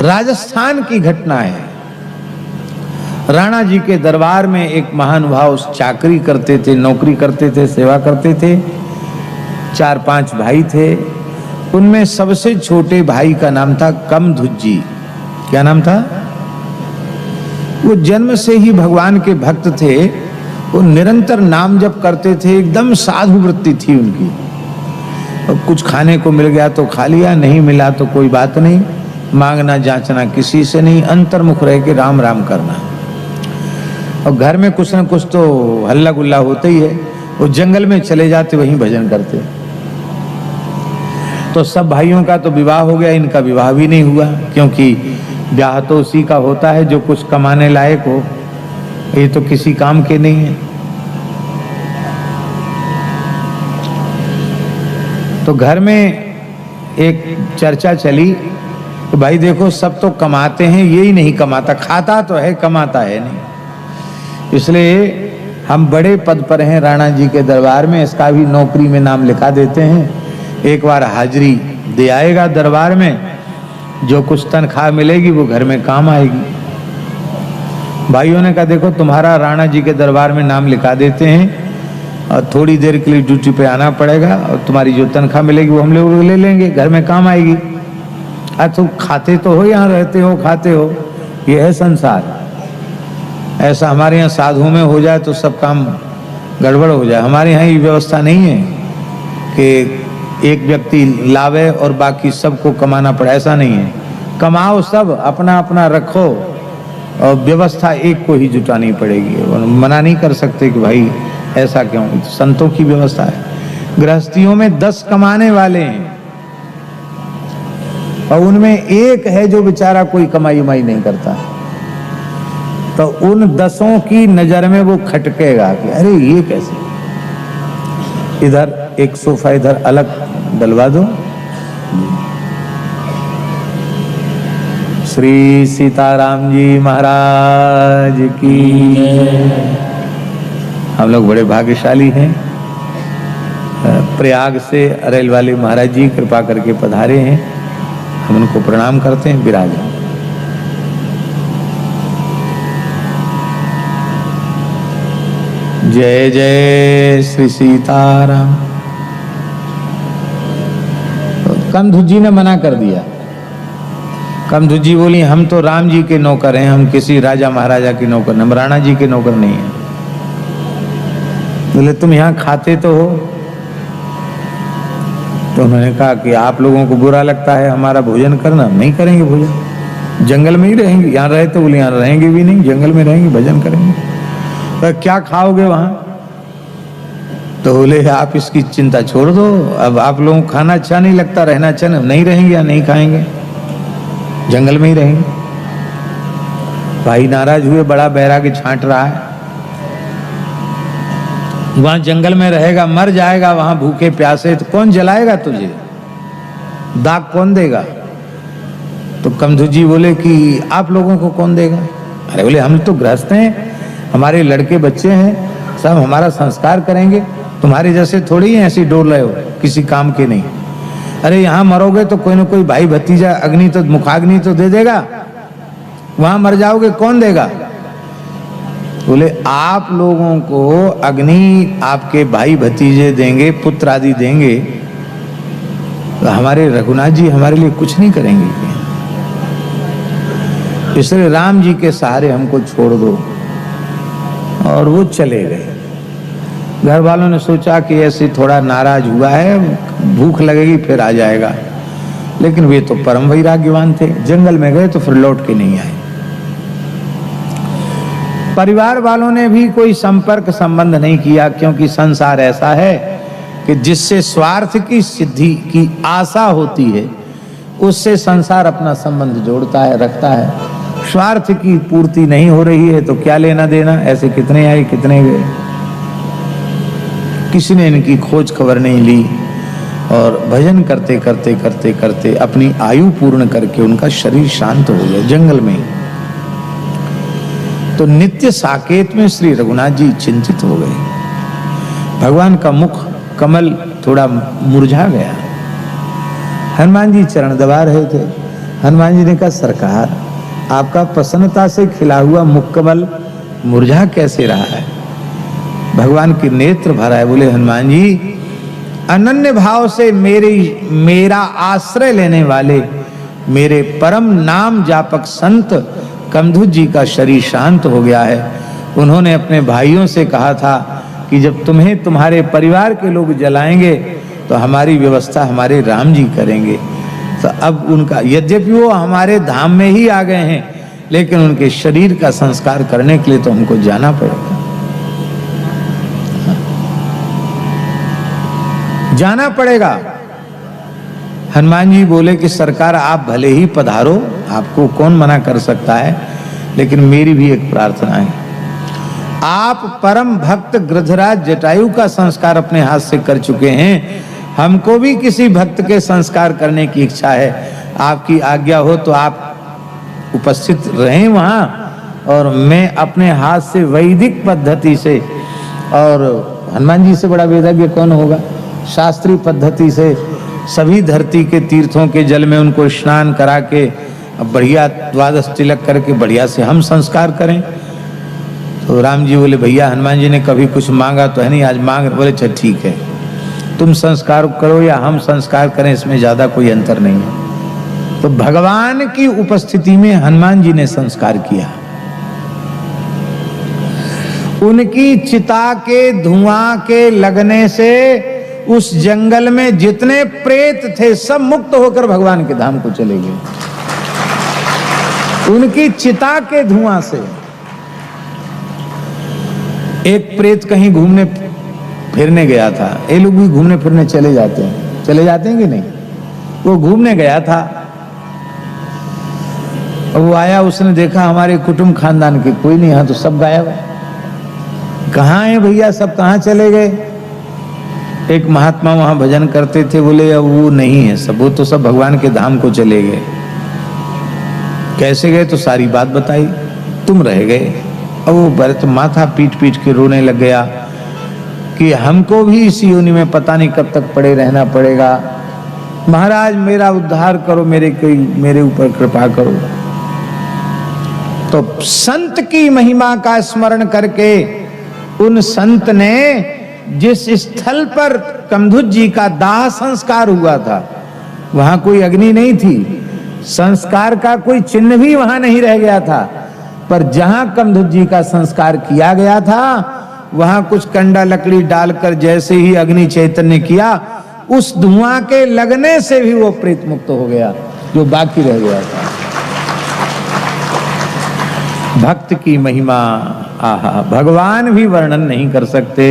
राजस्थान की घटना है। राणा जी के दरबार में एक महानुभाव चाकरी करते थे, नौकरी करते थे, सेवा करते थे। 4-5 भाई थे। उनमें सबसे छोटे भाई का नाम था कमधुज्जी। क्या नाम था? वो जन्म से ही भगवान के भक्त थे। वो निरंतर नाम जप करते थे, एकदम साधु वृत्ति थी उनकी। और कुछ खाने को मिल गया तो खा लिया, नहीं मिला तो कोई बात नहीं, मांगना जांचना किसी से नहीं, अंतर्मुख रह के राम राम करना। और घर में कुछ न कुछ तो हल्ला गुल्ला होता ही है। वो जंगल में चले जाते, वहीं भजन करते। तो सब भाइयों का तो विवाह हो गया, इनका विवाह भी नहीं हुआ, क्योंकि ब्याह तो उसी का होता है जो कुछ कमाने लायक हो। ये तो किसी काम के नहीं है। तो घर में एक चर्चा चली कि भाई देखो, सब तो कमाते हैं, ये ही नहीं कमाता, खाता तो है, कमाता है नहीं। इसलिए हम बड़े पद पर हैं राणा जी के दरबार में, इसका भी नौकरी में नाम लिखा देते हैं। एक बार हाजिरी दे आएगा दरबार में, जो कुछ तनख्वाह मिलेगी वो घर में काम आएगी। भाइयों ने कहा देखो, तुम्हारा राणा जी के दरबार में नाम लिखा देते हैं और थोड़ी देर के लिए ड्यूटी पे आना पड़ेगा, और तुम्हारी जो तनख्वाह मिलेगी वो हम लोग ले लेंगे, घर में काम आएगी। तुम खाते तो हो, यहाँ रहते हो, खाते हो, ये है संसार। ऐसा हमारे यहाँ साधुओं में हो जाए तो सब काम गड़बड़ हो जाए। हमारे यहाँ ये व्यवस्था नहीं है कि एक व्यक्ति लावे और बाकी सबको कमाना पड़े, ऐसा नहीं है। कमाओ सब, अपना अपना रखो, और व्यवस्था एक को ही जुटानी पड़ेगी। मना नहीं कर सकते कि भाई ऐसा क्यों, संतों की व्यवस्था है। गृहस्थियों में 10 कमाने वाले हैं, और उनमें एक है जो बेचारा कोई कमाई उमाई नहीं करता। तो उन 10 की नजर में वो खटकेगा कि अरे ये कैसे। इधर एक सोफा इधर अलग डलवा दो। श्री सीताराम जी महाराज की। हम लोग बड़े भाग्यशाली हैं। प्रयाग से अरेल वाले महाराज जी कृपा करके पधारे हैं, हम उनको प्रणाम करते हैं। विराज जय जय श्री सीताराम। कमधुज्जी ने मना कर दिया। कमधुज्जी बोली हम तो राम जी के नौकर हैं, हम किसी राजा महाराजा के नौकर, हम राणा जी के नौकर नहीं हैं। बोले तुम यहाँ खाते तो हो? तो उन्होंने कहा कि आप लोगों को बुरा लगता है हमारा भोजन करना, नहीं करेंगे भोजन, जंगल में ही रहेंगे। यहाँ रहे तो बोले यहाँ रहेंगे भी नहीं, जंगल में रहेंगे, भजन करेंगे। तो क्या खाओगे वहां? तो बोले आप इसकी चिंता छोड़ दो, अब आप लोगों को खाना अच्छा नहीं लगता, रहना अच्छा नहीं रहेंगे या नहीं खाएंगे, जंगल में ही रहेंगे। भाई नाराज हुए, बड़ा बैरागी छांट रहा है। वहां जंगल में रहेगा, मर जाएगा वहां भूखे प्यासे, तो कौन जलाएगा तुझे, दाग कौन देगा? तो कमधुज्जी बोले कि आप लोगों को कौन देगा? अरे बोले हम तो गृहस्थ हैं, हमारे लड़के बच्चे हैं, सब हमारा संस्कार करेंगे, तुम्हारे जैसे थोड़ी है ऐसी डोर रहे हो, किसी काम के नहीं। अरे यहाँ मरोगे तो कोई ना कोई भाई भतीजा अग्नि तो मुखाग्नि तो दे देगा, वहां मर जाओगे कौन देगा? बोले आप लोगों को अग्नि आपके भाई भतीजे देंगे, पुत्र आदि देंगे, तो हमारे रघुनाथ जी हमारे लिए कुछ नहीं करेंगे। इसलिए राम जी के सहारे हमको छोड़ दो। और वो चले गए। घर वालों ने सोचा कि ऐसे थोड़ा नाराज हुआ है, भूख लगेगी फिर आ जाएगा, लेकिन वे तो परम वैराग्यवान थे, जंगल में गए तो फिर लौट के नहीं आए। परिवार वालों ने भी कोई संपर्क संबंध नहीं किया, क्योंकि संसार ऐसा है कि जिससे स्वार्थ की सिद्धि की आशा होती है उससे संसार अपना संबंध जोड़ता है, रखता है। स्वार्थ की पूर्ति नहीं हो रही है तो क्या लेना देना, ऐसे कितने आए कितने गए, किसी ने इनकी खोज खबर नहीं ली। और भजन करते करते करते करते अपनी आयु पूर्ण करके उनका शरीर शांत हो गया जंगल में। तो नित्य साकेत में श्री रघुनाथ जी चिंतित हो गए। भगवान का मुख कमल थोड़ा मुरझा गया। हनुमान जी चरण दबा रहे थे। हनुमान जी ने कहा, सरकार आपका प्रसन्नता से खिला हुआ मुक्कमल मुरझा कैसे रहा है? भगवान की नेत्र भरा है। बोले, हनुमान जी, अनन्य भाव से मेरा आश्रय लेने वाले मेरे परम नाम जापक संत कमधुज जी का शरीर शांत हो गया है। उन्होंने अपने भाइयों से कहा था कि जब तुम्हें तुम्हारे परिवार के लोग जलाएंगे तो हमारी व्यवस्था हमारे राम जी करेंगे। तो अब उनका, यद्यपि वो हमारे धाम में ही आ गए हैं, लेकिन उनके शरीर का संस्कार करने के लिए तो हमको जाना पड़ेगा, जाना पड़ेगा। हनुमान जी बोले कि सरकार आप भले ही पधारो, आपको कौन मना कर सकता है, लेकिन मेरी भी एक प्रार्थना है। आप परम भक्त गृधराज जटायु का संस्कार अपने हाथ से कर चुके हैं, हमको भी किसी भक्त के संस्कार करने की इच्छा है। आपकी आज्ञा हो तो आप उपस्थित रहें वहां, और मैं अपने हाथ से वैदिक पद्धति से, और हनुमान जी से बड़ा वैराग्य कौन होगा, शास्त्रीय पद्धति से सभी धरती के तीर्थों के जल में उनको स्नान करा के बढ़िया द्वादश तिलक करके बढ़िया से हम संस्कार करें। तो राम जी बोले, भैया हनुमान जी ने कभी कुछ मांगा तो है नहीं, आज मांग। बोले, अच्छा ठीक है, तुम संस्कार करो या हम संस्कार करें, इसमें ज्यादा कोई अंतर नहीं है। तो भगवान की उपस्थिति में हनुमान जी ने संस्कार किया। उनकी चिता के धुआं के लगने से उस जंगल में जितने प्रेत थे सब मुक्त होकर भगवान के धाम को चले गए, उनकी चिता के धुआं से। एक प्रेत कहीं घूमने फिरने गया था, ये लोग भी घूमने फिरने चले जाते हैं कि नहीं? वो घूमने गया था, वो आया, उसने देखा हमारे कुटुंब खानदान के कोई नहीं, यहाँ तो सब गायब है। कहाँ है भैया, सब कहाँ चले गए? एक महात्मा वहां भजन करते थे, बोले अब वो नहीं है सब, वो तो सब भगवान के धाम को चले गए। कैसे गए? तो सारी बात बताई, तुम रह गए। अब वो भरत माथा पीट पीट के रोने लग गया कि हमको भी इस योनि में पता नहीं कब तक पड़े रहना पड़ेगा, महाराज मेरा उद्धार करो, मेरे ऊपर कृपा करो। तो संत की महिमा का स्मरण करके उन संत ने जिस स्थल पर कमधुज जी का दाह संस्कार हुआ था, वहां कोई अग्नि नहीं थी, संस्कार का कोई चिन्ह भी वहां नहीं रह गया था, पर जहां कमधुज जी का संस्कार किया गया था वहां कुछ कंडा लकड़ी डालकर जैसे ही अग्नि चैतन्य किया, उस धुआं के लगने से भी वो प्रेत मुक्त हो गया जो बाकी रह गया था। भक्त की महिमा, आहा, भगवान भी वर्णन नहीं कर सकते।